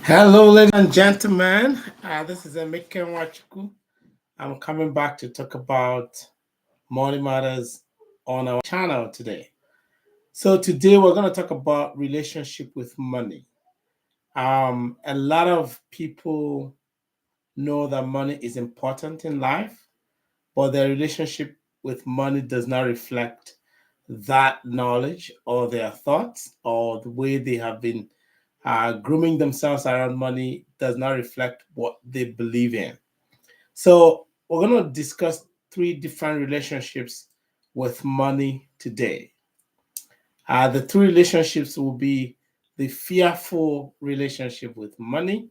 Hello, ladies and gentlemen. This is Emeka Nwachukwu. I'm coming back to talk about money matters on our channel today. So today we're going to talk about relationship with money. A lot of people know that money is important in life, but their relationship with money does not reflect that knowledge or their thoughts or the way they have been grooming themselves around money does not reflect what they believe in. So, we're going to discuss three different relationships with money today. The three relationships will be the fearful relationship with money,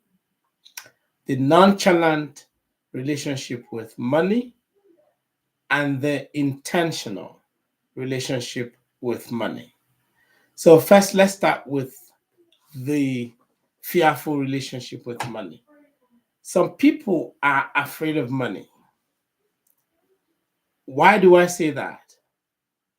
the nonchalant relationship with money, and the intentional relationship with money. So, first, let's start with the fearful relationship with money. Some people are afraid of money. Why do I say that?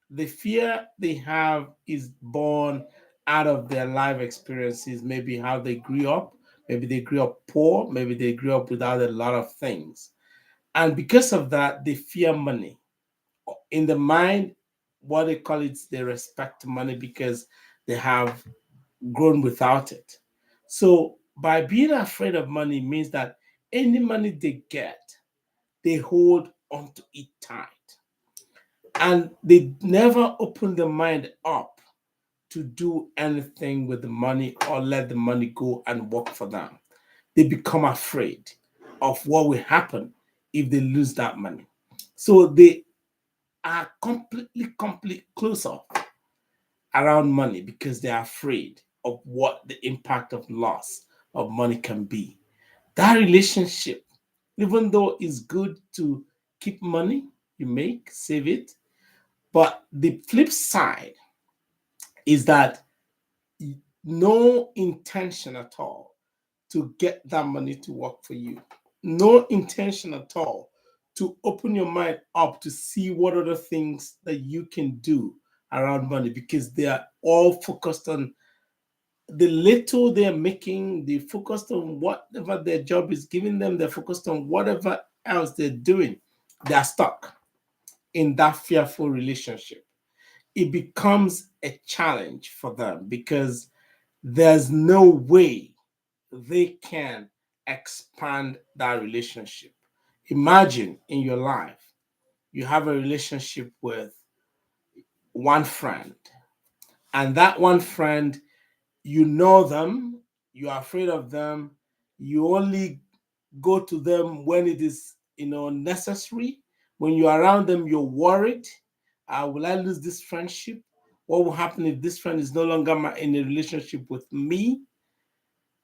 The fear they have is born out of their life experiences, maybe how they grew up. Maybe they grew up poor, maybe they grew up without a lot of things. And because of that, they fear money. In the mind, what they call it, they respect money because they have grown without it. So by being afraid of money means that any money they get, they hold onto it tight. And they never open their mind up to do anything with the money or let the money go and work for them. They become afraid of what will happen if they lose that money. So they are completely close off around money because they are afraid of what the impact of loss of money can be. That relationship, even though it's good to keep money you make, save it, but the flip side is that no intention at all to get that money to work for you. No intention at all to open your mind up to see what other things that you can do around money because they are all focused on the little they're making, they focused on whatever their job is giving them, they're focused on whatever else they're doing. They're stuck in that fearful relationship. It becomes a challenge for them because there's no way they can expand that relationship. Imagine in your life, you have a relationship with one friend, and that one friend, you know them, you are afraid of them, you only go to them when it is necessary. When you're around them, you're worried. Will I lose this friendship? What will happen if this friend is no longer in a relationship with me?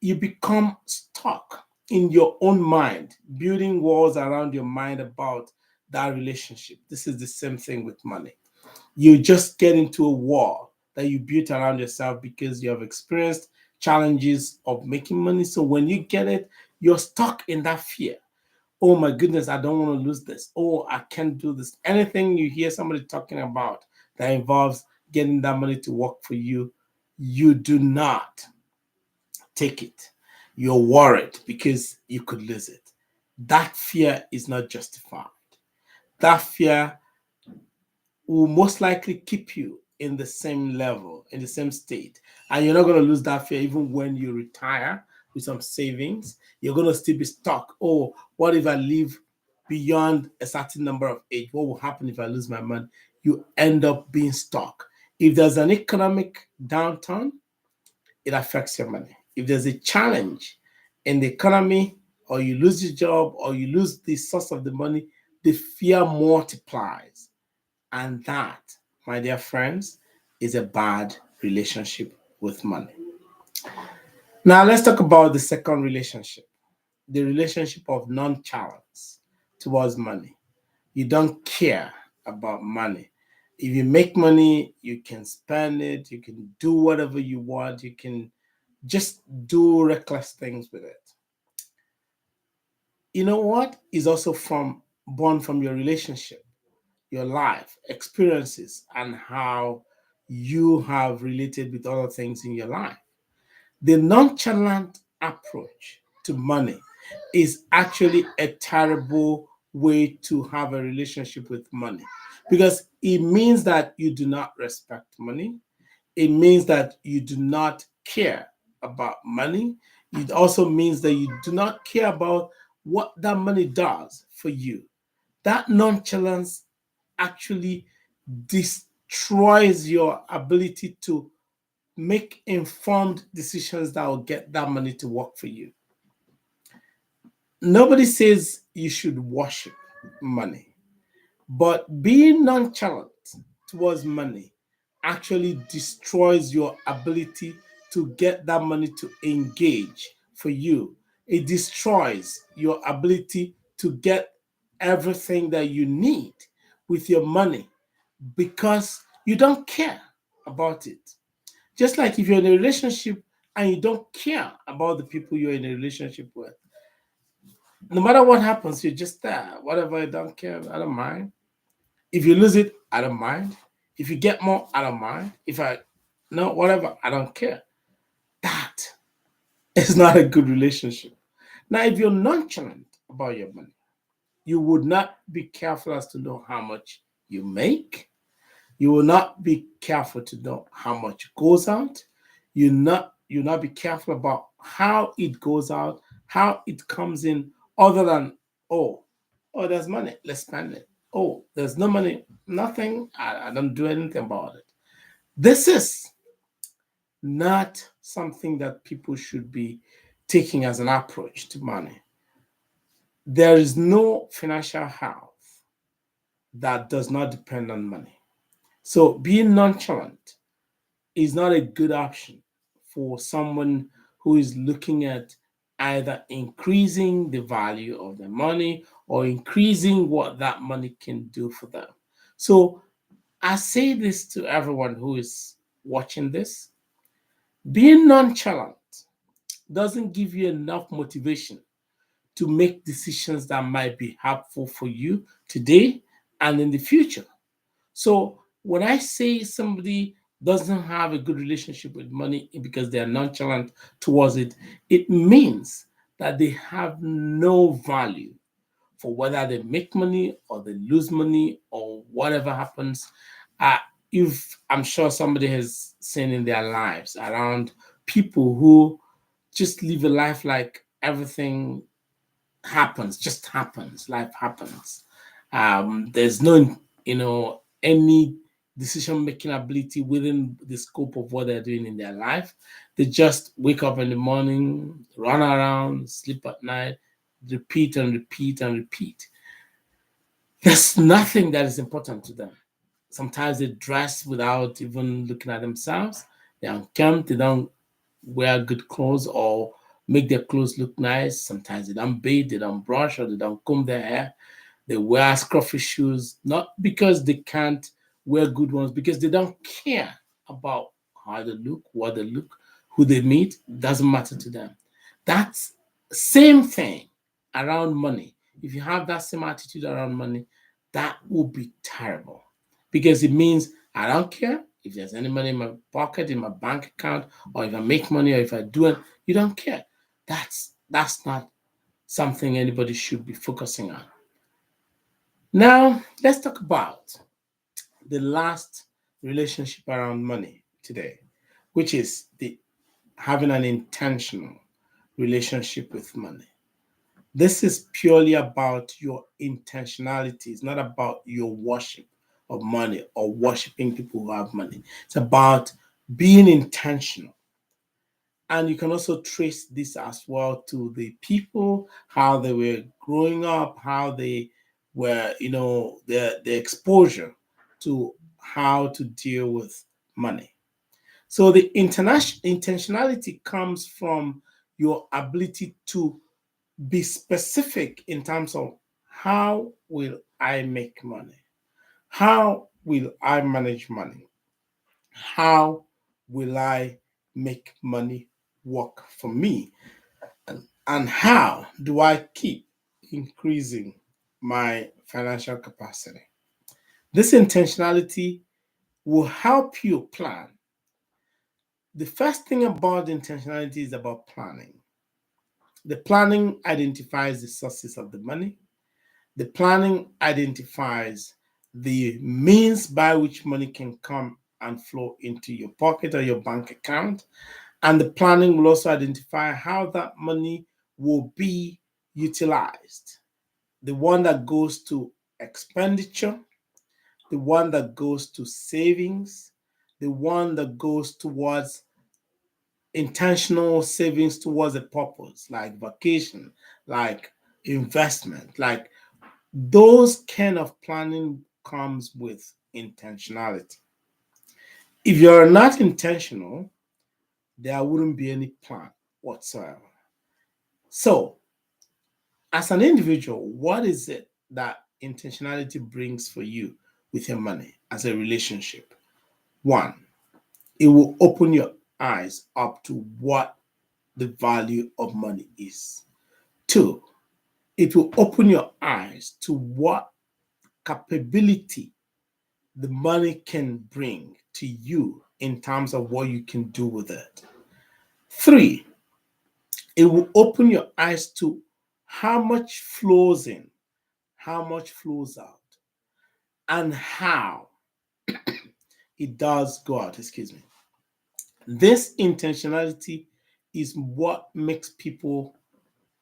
You become stuck in your own mind, building walls around your mind about that relationship. This is the same thing with money. You just get into a wall that you built around yourself because you have experienced challenges of making money. So when you get it, you're stuck in that fear. Oh my goodness, I don't want to lose this. Oh, I can't do this. Anything you hear somebody talking about that involves getting that money to work for you, you do not take it. You're worried because you could lose it. That fear is not justified. That fear will most likely keep you in the same level, in the same state. And you're not going to lose that fear even when you retire with some savings. You're going to still be stuck. Oh, what if I live beyond a certain number of age? What will happen if I lose my money? You end up being stuck. If there's an economic downturn, it affects your money. If there's a challenge in the economy, or you lose your job, or you lose the source of the money, the fear multiplies. And that, my dear friends, is a bad relationship with money. Now, let's talk about the second relationship, the relationship of nonchalance towards money. You don't care about money. If you make money, you can spend it, you can do whatever you want, you can just do reckless things with it. You know what is also born from your relationship, your life experiences, and how you have related with other things in your life. The nonchalant approach to money is actually a terrible way to have a relationship with money, because it means that you do not respect money. It means that you do not care about money. It also means that you do not care about what that money does for you. That nonchalance actually destroys your ability to make informed decisions that will get that money to work for you. Nobody says you should worship money, but being nonchalant towards money actually destroys your ability to get that money to engage for you. It destroys your ability to get everything that you need with your money because you don't care about it. Just like if you're in a relationship and you don't care about the people you're in a relationship with, no matter what happens, you're just there. Whatever, I don't care, I don't mind. If you lose it, I don't mind. If you get more, I don't mind. If I, no, whatever, I don't care. That is not a good relationship. Now, if you're nonchalant about your money, you would not be careful as to know how much you make. You will not be careful to know how much goes out. You not be careful about how it goes out, how it comes in, other than oh, oh, there's money, let's spend it. Oh, there's no money, nothing. I don't do anything about it. This is not something that people should be taking as an approach to money. There is no financial health that does not depend on money. So being nonchalant is not a good option for someone who is looking at either increasing the value of their money or increasing what that money can do for them. So I say this to everyone who is watching this: being nonchalant doesn't give you enough motivation to make decisions that might be helpful for you today and in the future. So when I say somebody doesn't have a good relationship with money because they are nonchalant towards it, it means that they have no value for whether they make money or they lose money or whatever happens. Uh, if I'm sure somebody has seen in their lives around people who just live a life like everything happens, just happens, life happens. There's no, any decision making ability within the scope of what they're doing in their life. They just wake up in the morning, run around, sleep at night, repeat and repeat and repeat. There's nothing that is important to them. Sometimes they dress without even looking at themselves. They're unkempt, they don't wear good clothes or make their clothes look nice. Sometimes they don't bathe, they don't brush, or they don't comb their hair. They wear scruffy shoes, not because they can't wear good ones, because they don't care about how they look, what they look, who they meet. Doesn't matter to them. That's same thing around money. If you have that same attitude around money, that will be terrible, because it means I don't care if there's any money in my pocket, in my bank account, or if I make money, or if I do it. You don't care. That's not something anybody should be focusing on. Now, let's talk about the last relationship around money today, which is the having an intentional relationship with money. This is purely about your intentionality. It's not about your worship of money or worshiping people who have money. It's about being intentional. And you can also trace this as well to the people, how they were growing up, how they were, their exposure to how to deal with money. So the international intentionality comes from your ability to be specific in terms of how will I make money? How will I manage money? How will I make money work for me? And how do I keep increasing my financial capacity? This intentionality will help you plan. The first thing about intentionality is about planning. The planning identifies the sources of the money. The planning identifies the means by which money can come and flow into your pocket or your bank account. And the planning will also identify how that money will be utilized. The one that goes to expenditure, the one that goes to savings, the one that goes towards intentional savings towards a purpose, like vacation, like investment, like those kind of planning comes with intentionality. If you're not intentional, there wouldn't be any plan whatsoever. So, as an individual, what is it that intentionality brings for you with your money as a relationship? One, it will open your eyes up to what the value of money is. Two, it will open your eyes to what capability the money can bring to you in terms of what you can do with it. Three, it will open your eyes to how much flows in, how much flows out, and how it does go out. Excuse me. This intentionality is what makes people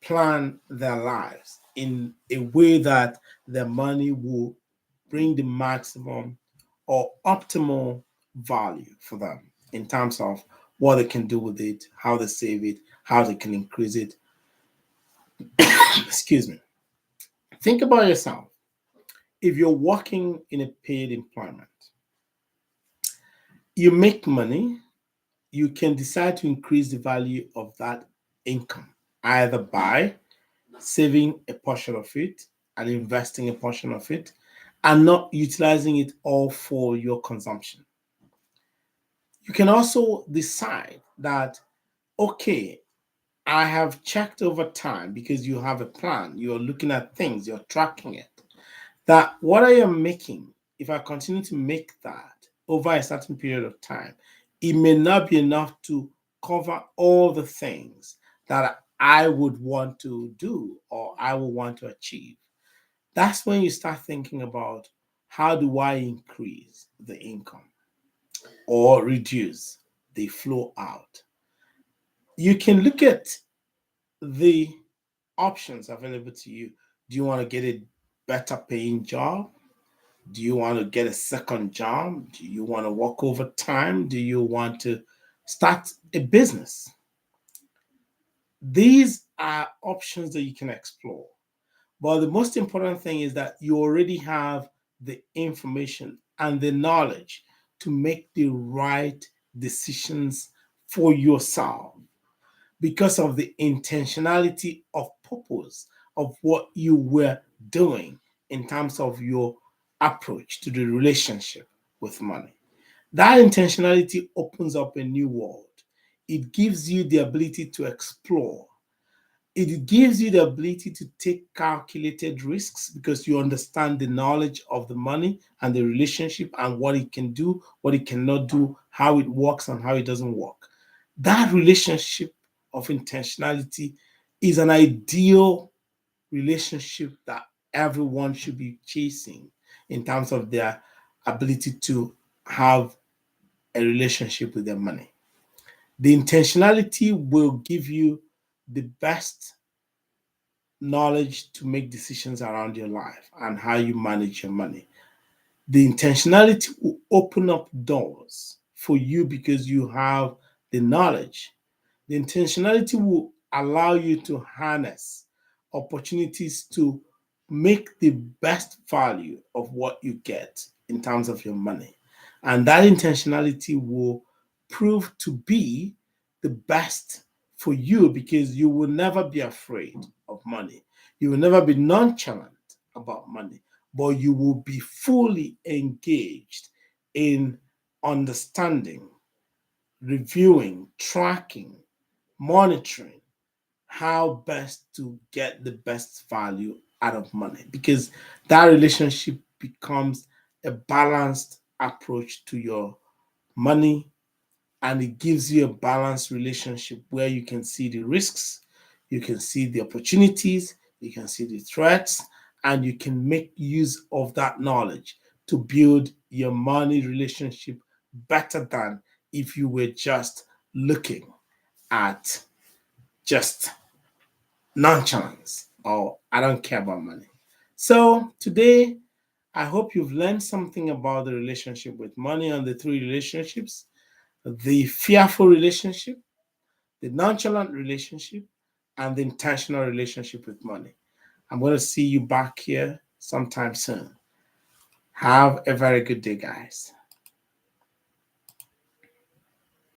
plan their lives in a way that their money will bring the maximum or optimal value for them in terms of what they can do with it, how they save it, how they can increase it. Excuse me. Think about yourself. If you're working in a paid employment, you make money, you can decide to increase the value of that income either by saving a portion of it and investing a portion of it and not utilizing it all for your consumption. You can also decide that, okay, I have checked over time because you have a plan, you're looking at things, you're tracking it, that what I am making, if I continue to make that over a certain period of time, it may not be enough to cover all the things that I would want to do or I would want to achieve. That's when you start thinking about how do I increase the income or reduce the flow out. You can look at the options available to you. Do you want to get a better paying job? Do you want to get a second job? Do you want to work overtime? Do you want to start a business? These are options that you can explore. But the most important thing is that you already have the information and the knowledge to make the right decisions for yourself because of the intentionality of purpose of what you were doing in terms of your approach to the relationship with money. That intentionality opens up a new world. It gives you the ability to explore. It gives you the ability to take calculated risks because you understand the knowledge of the money and the relationship and what it can do, what it cannot do, how it works, and how it doesn't work. That relationship of intentionality is an ideal relationship that everyone should be chasing in terms of their ability to have a relationship with their money. The intentionality will give you the best knowledge to make decisions around your life and how you manage your money. The intentionality will open up doors for you because you have the knowledge. The intentionality will allow you to harness opportunities to make the best value of what you get in terms of your money. And that intentionality will prove to be the best for you because you will never be afraid of money. You will never be nonchalant about money, but you will be fully engaged in understanding, reviewing, tracking, monitoring how best to get the best value out of money because that relationship becomes a balanced approach to your money and it gives you a balanced relationship where you can see the risks, You can see the opportunities, you can see the threats, and you can make use of that knowledge to build your money relationship better than if you were just looking at just nonchalance or I don't care about money. So today, I hope you've learned something about the relationship with money on the three relationships: the fearful relationship, the nonchalant relationship, and the intentional relationship with money. I'm going to see you back here sometime soon. Have a very good day, guys.